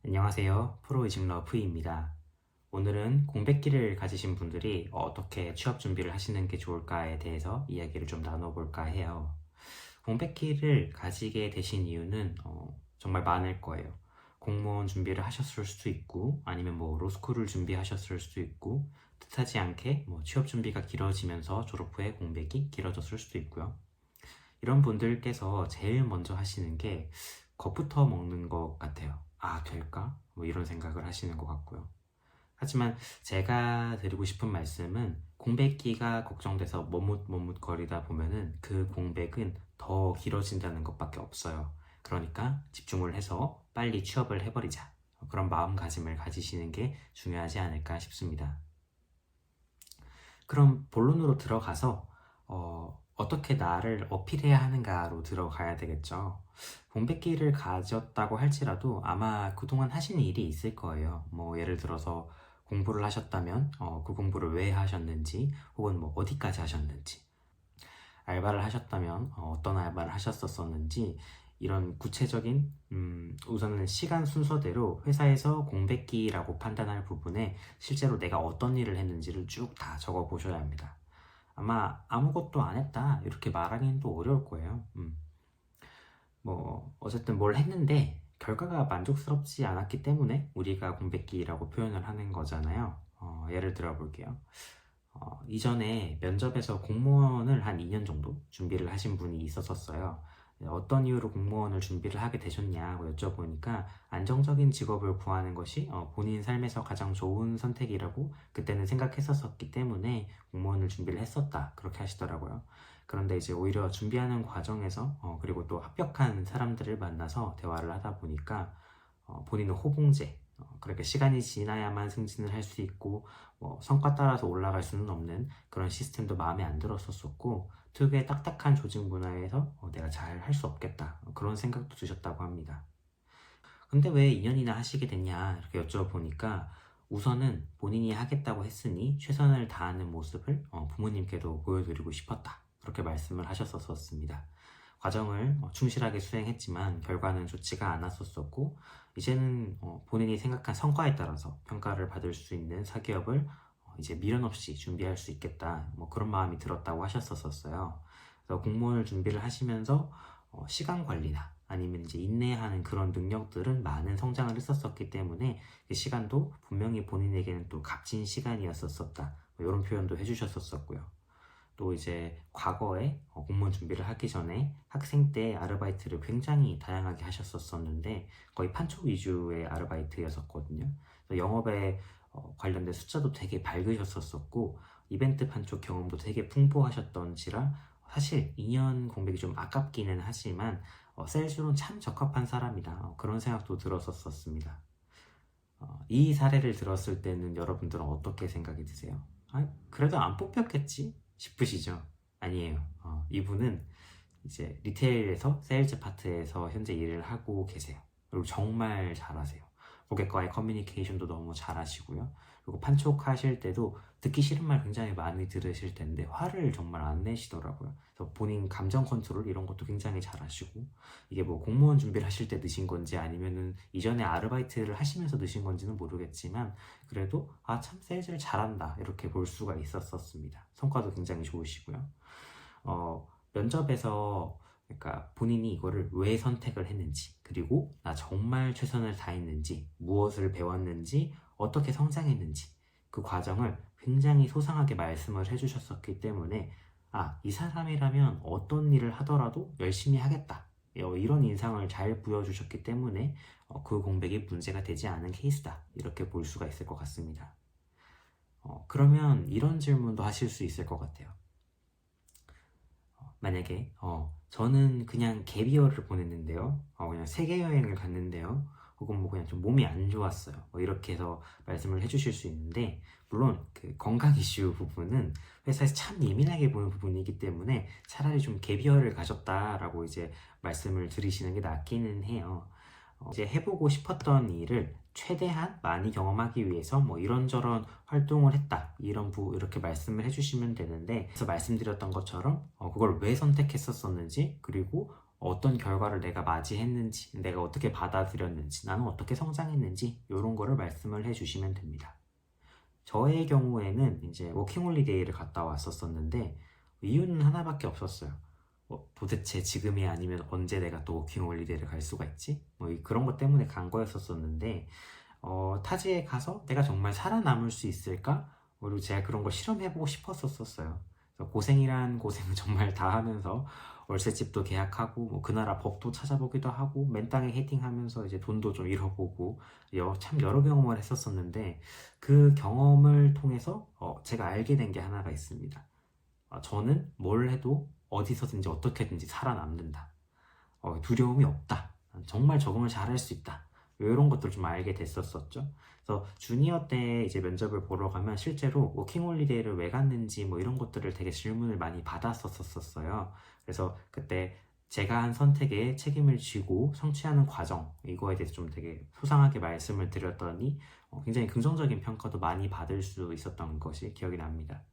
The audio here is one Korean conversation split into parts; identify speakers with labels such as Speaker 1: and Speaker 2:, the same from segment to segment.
Speaker 1: 안녕하세요. 프로이직 러프입니다. 오늘은 공백기를 가지신 분들이 어떻게 취업 준비를 하시는 게 좋을까에 대해서 이야기를 좀 나눠볼까 해요. 공백기를 가지게 되신 이유는 정말 많을 거예요. 공무원 준비를 하셨을 수도 있고, 아니면 뭐 로스쿨을 준비하셨을 수도 있고, 뜻하지 않게 뭐 취업 준비가 길어지면서 졸업 후에 공백이 길어졌을 수도 있고요. 이런 분들께서 제일 먼저 하시는 게 겁부터 먹는 것 같아요. 아, 될까? 뭐 이런 생각을 하시는 것 같고요. 하지만 제가 드리고 싶은 말씀은 공백기가 걱정돼서 머뭇머뭇거리다 보면은 그 공백은 더 길어진다는 것밖에 없어요. 그러니까 집중을 해서 빨리 취업을 해버리자. 그런 마음가짐을 가지시는 게 중요하지 않을까 싶습니다. 그럼 본론으로 들어가서 어떻게 나를 어필해야 하는가로 들어가야 되겠죠. 공백기를 가졌다고 할지라도 아마 그동안 하신 일이 있을 거예요. 뭐 예를 들어서 공부를 하셨다면 그 공부를 왜 하셨는지, 혹은 뭐 어디까지 하셨는지, 알바를 하셨다면 어떤 알바를 하셨었는지, 이런 구체적인 우선은 시간 순서대로 회사에서 공백기라고 판단할 부분에 실제로 내가 어떤 일을 했는지를 쭉 다 적어 보셔야 합니다. 아마 아무것도 안 했다 이렇게 말하기는 또 어려울 거예요. 뭐 어쨌든 뭘 했는데 결과가 만족스럽지 않았기 때문에 우리가 공백기라고 표현을 하는 거잖아요. 예를 들어 볼게요. 이전에 면접에서 공무원을 한 2년 정도 준비를 하신 분이 있었었어요. 어떤 이유로 공무원을 준비를 하게 되셨냐고 여쭤보니까 안정적인 직업을 구하는 것이 본인 삶에서 가장 좋은 선택이라고 그때는 생각했었기 때문에 공무원을 준비를 했었다. 그렇게 하시더라고요. 그런데 이제 오히려 준비하는 과정에서 그리고 또 합격한 사람들을 만나서 대화를 하다 보니까 본인은 호봉제, 그렇게 시간이 지나야만 승진을 할 수 있고 뭐 성과 따라서 올라갈 수는 없는 그런 시스템도 마음에 안 들었었고, 특유의 딱딱한 조직 문화에서 내가 잘 할 수 없겠다 그런 생각도 드셨다고 합니다. 근데 왜 2년이나 하시게 됐냐 이렇게 여쭤보니까 우선은 본인이 하겠다고 했으니 최선을 다하는 모습을 부모님께도 보여드리고 싶었다 그렇게 말씀을 하셨었습니다. 과정을 충실하게 수행했지만 결과는 좋지가 않았었고, 이제는 본인이 생각한 성과에 따라서 평가를 받을 수 있는 사기업을 이제 미련 없이 준비할 수 있겠다 뭐 그런 마음이 들었다고 하셨었어요. 그래서 공무원을 준비를 하시면서 시간 관리나 아니면 이제 인내하는 그런 능력들은 많은 성장을 했었기 때문에 그 시간도 분명히 본인에게는 또 값진 시간이었었다 뭐 이런 표현도 해주셨었고요. 또 이제 과거에 공무원 준비를 하기 전에 학생 때 아르바이트를 굉장히 다양하게 하셨었는데 거의 판촉 위주의 아르바이트였었거든요. 영업에 관련된 숫자도 되게 밝으셨었고 이벤트 판촉 경험도 되게 풍부하셨던지라 사실 2년 공백이 좀 아깝기는 하지만 셀즈로는 참 적합한 사람이다 그런 생각도 들었었습니다. 이 사례를 들었을 때는 여러분들은 어떻게 생각이 드세요? 아, 그래도 안 뽑혔겠지 싶으시죠? 아니에요. 이분은 이제 리테일에서 세일즈 파트에서 현재 일을 하고 계세요. 그리고 정말 잘하세요. 고객과의 커뮤니케이션도 너무 잘하시고요. 그리고 판촉하실 때도 듣기 싫은 말 굉장히 많이 들으실 텐데 화를 정말 안 내시더라고요. 그래서 본인 감정 컨트롤 이런 것도 굉장히 잘하시고, 이게 뭐 공무원 준비를 하실 때 늦은 건지 아니면은 이전에 아르바이트를 하시면서 늦은 건지는 모르겠지만 그래도 아, 참 세일즈를 잘한다 이렇게 볼 수가 있었습니다. 성과도 굉장히 좋으시고요. 면접에서 그러니까 본인이 이거를 왜 선택을 했는지, 그리고 나 정말 최선을 다했는지, 무엇을 배웠는지, 어떻게 성장했는지 그 과정을 굉장히 소상하게 말씀을 해주셨었기 때문에 아, 이 사람이라면 어떤 일을 하더라도 열심히 하겠다 이런 인상을 잘 보여주셨기 때문에 그 공백이 문제가 되지 않은 케이스다 이렇게 볼 수가 있을 것 같습니다. 그러면 이런 질문도 하실 수 있을 것 같아요. 만약에 저는 그냥 갭이어를 보냈는데요, 그냥 세계 여행을 갔는데요, 혹은 뭐 그냥 좀 몸이 안 좋았어요 뭐 이렇게 해서 말씀을 해주실 수 있는데, 물론 그 건강 이슈 부분은 회사에서 참 예민하게 보는 부분이기 때문에 차라리 좀 갭이어를 가졌다라고 이제 말씀을 드리시는 게 낫기는 해요. 이제 해보고 싶었던 일을 최대한 많이 경험하기 위해서 뭐 이런저런 활동을 했다 이렇게 말씀을 해주시면 되는데, 그래서 말씀드렸던 것처럼 그걸 왜 선택했었는지, 그리고 어떤 결과를 내가 맞이했는지, 내가 어떻게 받아들였는지, 나는 어떻게 성장했는지 이런 거를 말씀을 해주시면 됩니다. 저의 경우에는 이제 워킹홀리데이를 갔다 왔었었는데 이유는 하나밖에 없었어요. 도대체 지금이 아니면 언제 내가 또 워킹홀리데이를 갈 수가 있지? 그런 것 때문에 간 거였었는데 타지에 가서 내가 정말 살아남을 수 있을까? 그리고 제가 그런 걸 실험해보고 싶었었어요. 그래서 고생이란 고생을 정말 다 하면서 월세집도 계약하고 그 나라 법도 찾아보기도 하고 맨 땅에 헤딩하면서 이제 돈도 좀 잃어보고 참 여러 경험을 했었었는데 그 경험을 통해서 제가 알게 된 게 하나가 있습니다. 저는 뭘 해도 어디서든지 어떻게든지 살아남는다. 두려움이 없다. 정말 적응을 잘할 수 있다. 이런 것들을 좀 알게 됐었었죠. 그래서 주니어 때 이제 면접을 보러 가면 실제로 워킹홀리데이를 왜 갔는지 이런 것들을 되게 질문을 많이 받았었어요. 그래서 그때 제가 한 선택에 책임을 지고 성취하는 과정, 이거에 대해서 좀 되게 소상하게 말씀을 드렸더니 굉장히 긍정적인 평가도 많이 받을 수 있었던 것이 기억이 납니다.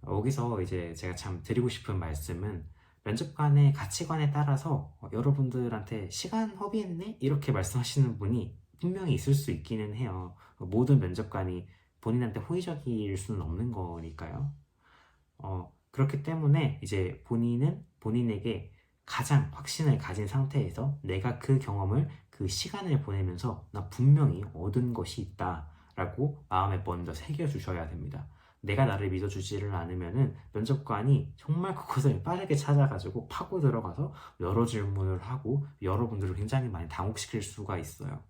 Speaker 1: 여기서 이제 제가 참 드리고 싶은 말씀은 면접관의 가치관에 따라서 여러분들한테 시간 허비했네? 이렇게 말씀하시는 분이 분명히 있을 수 있기는 해요. 모든 면접관이 본인한테 호의적일 수는 없는 거니까요. 그렇기 때문에 이제 본인은 본인에게 가장 확신을 가진 상태에서 내가 그 경험을 그 시간을 보내면서 나 분명히 얻은 것이 있다 라고 마음에 먼저 새겨주셔야 됩니다. 내가 나를 믿어주지를 않으면은 면접관이 정말 그것을 빠르게 찾아가지고 파고 들어가서 여러 질문을 하고 여러분들을 굉장히 많이 당혹시킬 수가 있어요.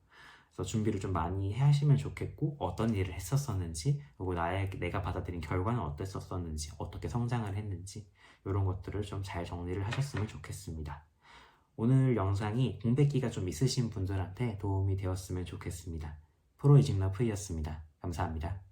Speaker 1: 그래서 준비를 좀 많이 하시면 좋겠고 어떤 일을 했었었는지 그리고 내가 받아들인 결과는 어땠었는지 어떻게 성장을 했는지 이런 것들을 좀 잘 정리를 하셨으면 좋겠습니다. 오늘 영상이 공백기가 좀 있으신 분들한테 도움이 되었으면 좋겠습니다. 프로 이직러프이었습니다. 감사합니다.